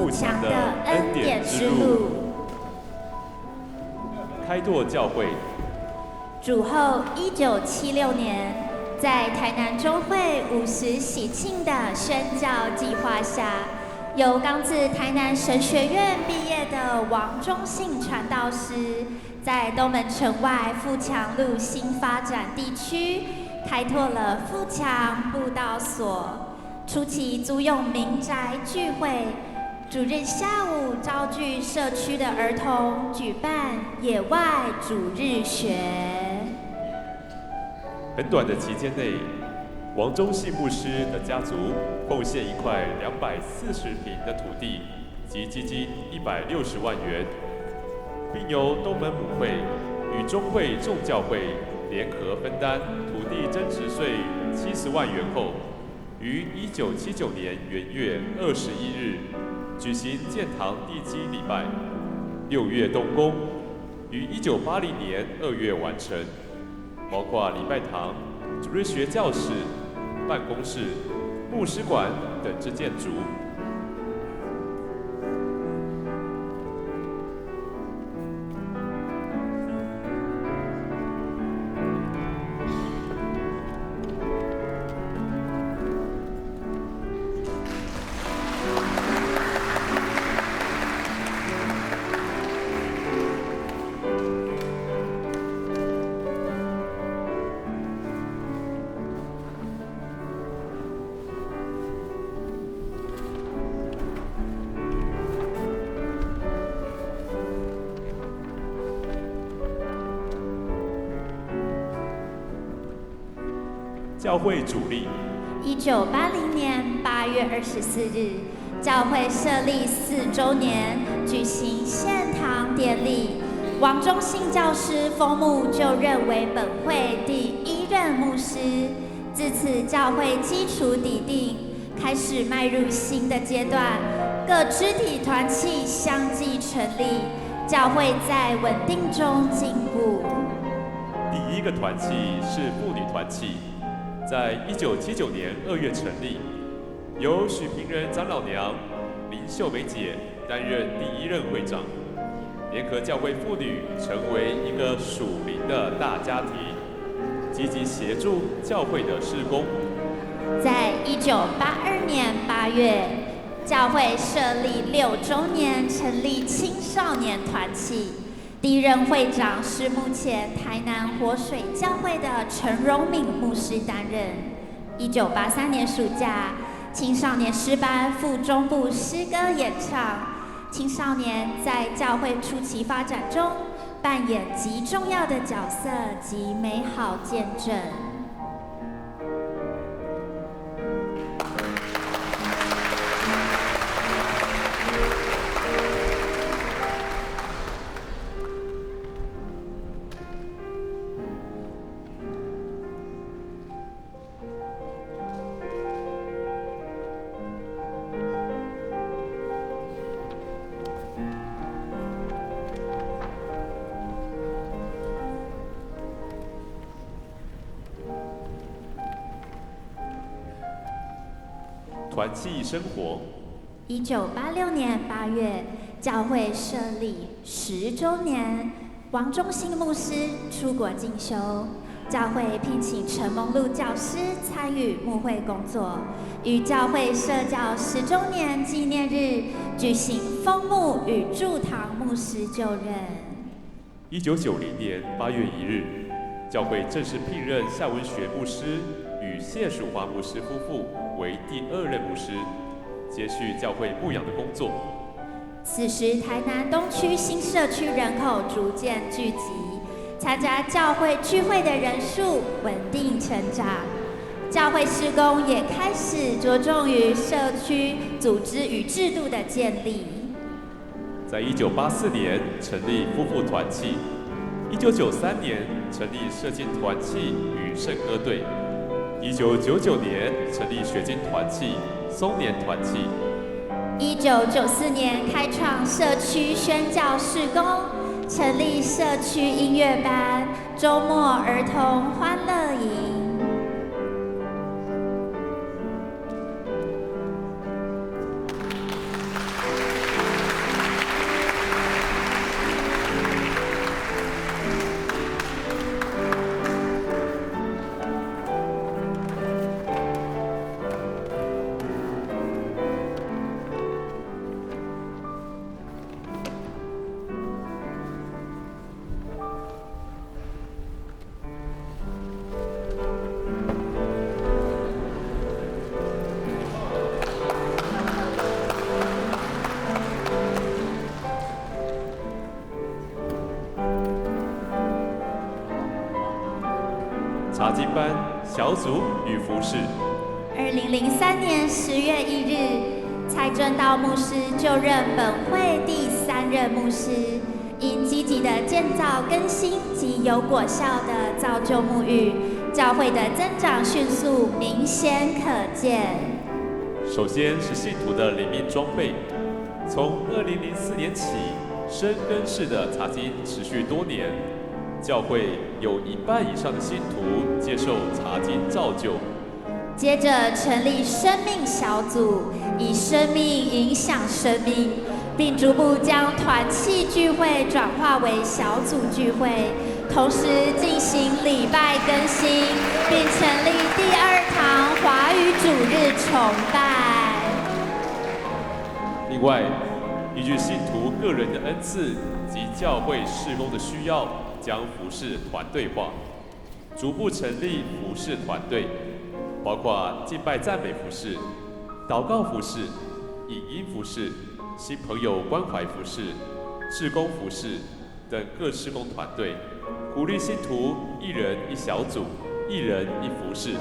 富强的恩典之路。开拓教会。主后1976年，在台南中会50喜庆的宣教计划下，由刚自台南神学院毕业的王忠信传道师，在东门城外富强路新发展地区开拓了富强布道所，初期租用民宅聚会，主日下午召聚社区的儿童，举办野外主日学。很短的期间内，王忠信牧师的家族奉献一块240坪的土地及基金160万元，并由东门母会与中会众教会联合分担土地增值税70万元后，于1979年元月21日举行建堂地基礼拜，6月动工，于1980年2月完成，包括礼拜堂、主日学教室、办公室、牧师馆等之建筑。教会主力。1980年8月24日，教会设立4周年，举行献堂典礼。王忠信教师封牧就任为本会第1任牧师。自此，教会基础底定，开始迈入新的阶段，各肢体团契相继成立，教会在稳定中进步。第一个团契是妇女团契，在1979年2月成立，由许平仁长老娘、林秀梅姐担任第1任会长，联合教会妇女成为一个属灵的大家庭，积极协助教会的事工。在1982年8月，教会设立6周年，成立青少年团契。第1任会长是目前台南活水教会的陈荣敏牧师担任。1983年暑假，青少年诗班附中部诗歌演唱。青少年在教会初期发展中扮演极重要的角色及美好见证。团契生活。1986年8月，教会设立10周年，王忠信牧师出国进修，教会聘请陈蒙禄教师参与牧会工作，与教会社教10周年纪念日举行封牧与祝堂牧师就任。1990年8月1日，教会正式聘任夏文学牧师与谢淑华牧师夫妇为第2任牧师，接续教会牧养的工作。此时，台南东区新社区人口逐渐聚集，参加教会聚会的人数稳定成长，教会事工也开始着重于社区组织与制度的建立。在1984年成立夫妇团契，1993年成立社青团契与圣歌队，1999年成立学经团契、松年团契。1994年开创社区宣教事工，成立社区音乐班、周末儿童欢乐营。查经班、小组与服饰。2003年10月1日，蔡正道牧师就任本会第3任牧师，因积极的建造更新及有果效的造就牧育，教会的增长迅速，明显可见。首先是信徒的灵命装备，从2004年起，深耕式的查经持续多年，教会有1半以上的信徒接受查经造就。接着成立生命小组，以生命影响生命，并逐步将团契聚会转化为小组聚会，同时进行礼拜更新，并成立第2堂华语主日崇拜。另外，依据信徒个人的恩赐及教会事工的需要，将服事团队化，逐步成立服事团队，包括敬拜赞美服事、祷告服事、影音服事、新朋友关怀服事、志工服事等各事工团队，鼓励信徒1人1小组，1人1服事。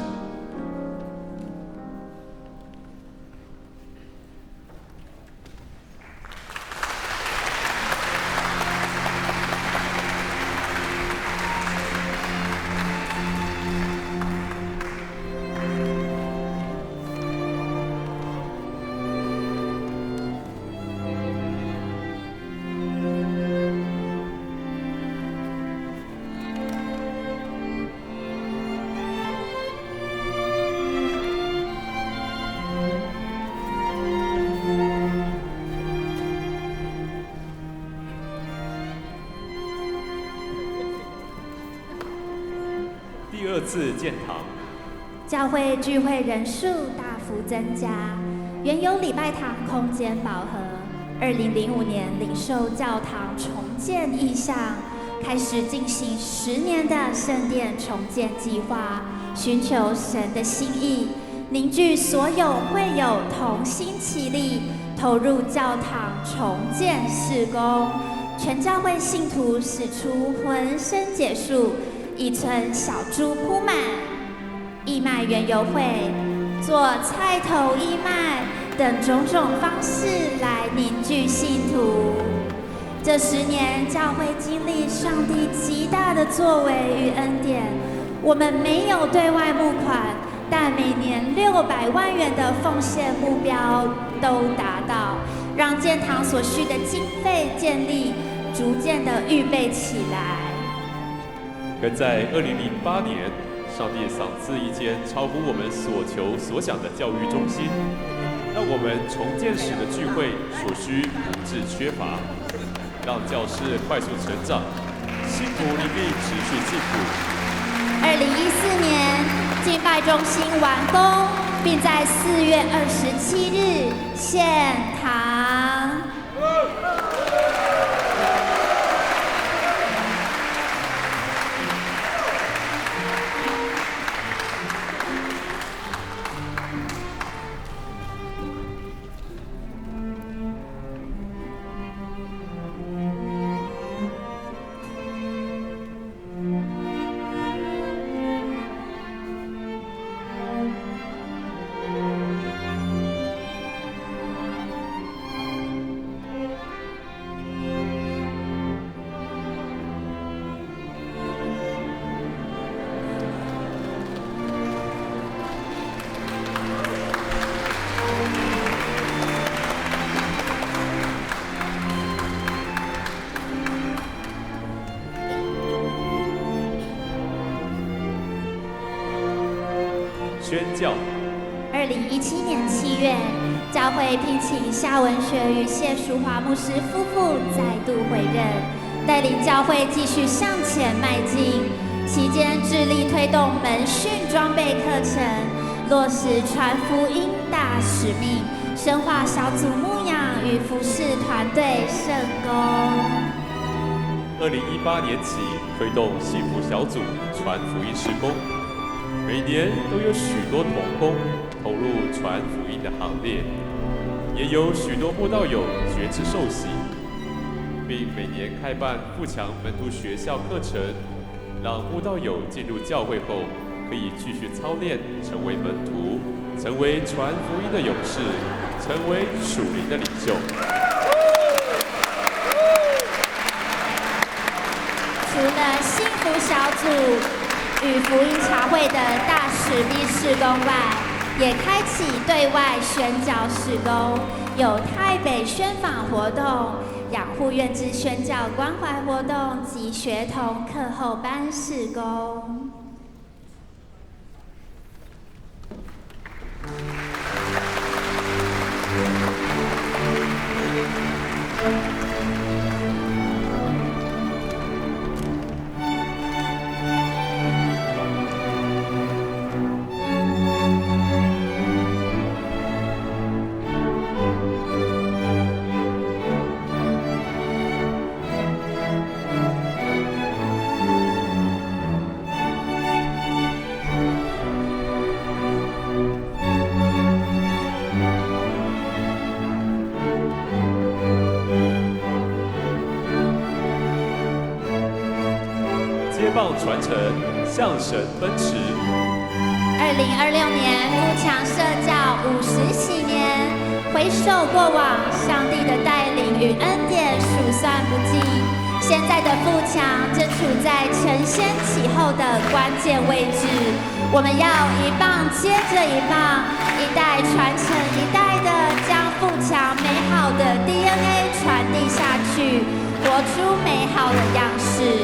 第2次建堂，教会聚会人数大幅增加，原有礼拜堂空间饱和。2005年领受教堂重建意向，开始进行10年的圣殿重建计划，寻求神的心意，凝聚所有会友同心齐力，投入教堂重建事工。全教会信徒使出浑身解数，以存小猪铺满，义卖园游会，做菜头义卖等种种方式来凝聚信徒。这10年，教会经历上帝极大的作为与恩典。我们没有对外募款，但每年600万元的奉献目标都达到，让建堂所需的经费建立逐渐的预备起来。更在2008年，上帝赏赐一间超乎我们所求所想的教育中心，让我们重建时的聚会所需不致缺乏，让教室快速成长，信徒灵命持续进步。2014年，敬拜中心完工，并在4月27日献堂。宣教。2017年7月，教会聘请夏文学与谢淑华牧师夫妇再度回任，带领教会继续向前迈进。期间致力推动门训装备课程，落实传福音大使命，深化小组牧养与服事团队圣工。2018年起推动幸福小组传福音事工，每年都有许多同工投入传福音的行列，也有许多慕道友觉知受洗，并每年开办富强门徒学校课程，让慕道友进入教会后可以继续操练，成为门徒，成为传福音的勇士，成为属灵的领袖。除了幸福小组与福音茶会的大使命事工外，也开启对外宣教事工，有台北宣访活动、养护院之宣教关怀活动及学童课后班事工。接棒传承，向神奔驰。2026年富强社教50喜年，回首过往，上帝的带领与恩典数算不尽。现在的富强正处在承先启后的关键位置，我们要一棒接着一棒，一代传承一代的将富强美好的 DNA 传递下去，活出美好的样式，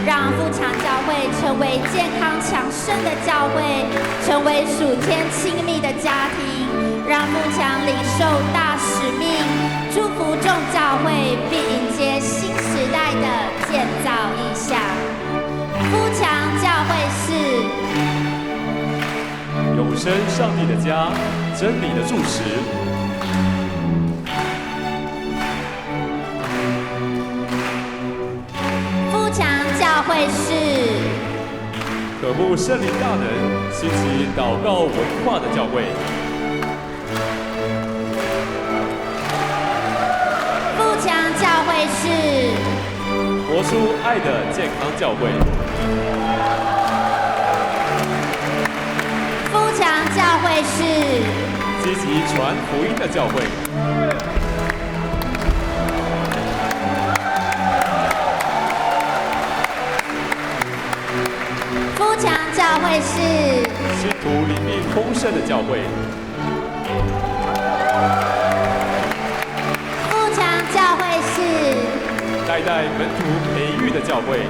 让富强教会成为健康强盛的教会，成为属天亲密的家庭，让富强领受大使命，祝福众教会，并迎接新时代的建造意向。富强教会是永生上帝的家，真理的柱石。富强教会是渴慕圣灵大能，兴起祷告文化的教会。富强教会是活出爱的健康教会。富强教会是积极传福音的教会。富强教会是信徒灵命丰盛的教会。富强教会是代代门徒培育的教会。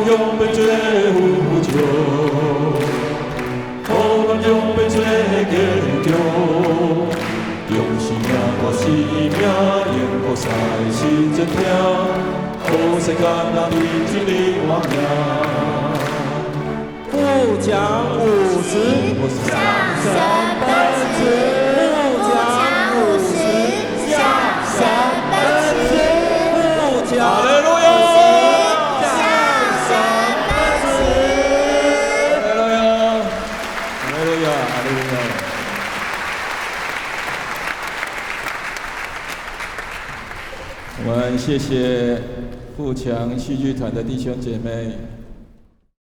永被罪呼救，可能永被罪解救。用生命我生命，用我在心真听，好世间那你真理我命。富强50，向神奔驰。富强50，向神奔驰。富强。我们谢谢富强戏剧团的弟兄姐妹。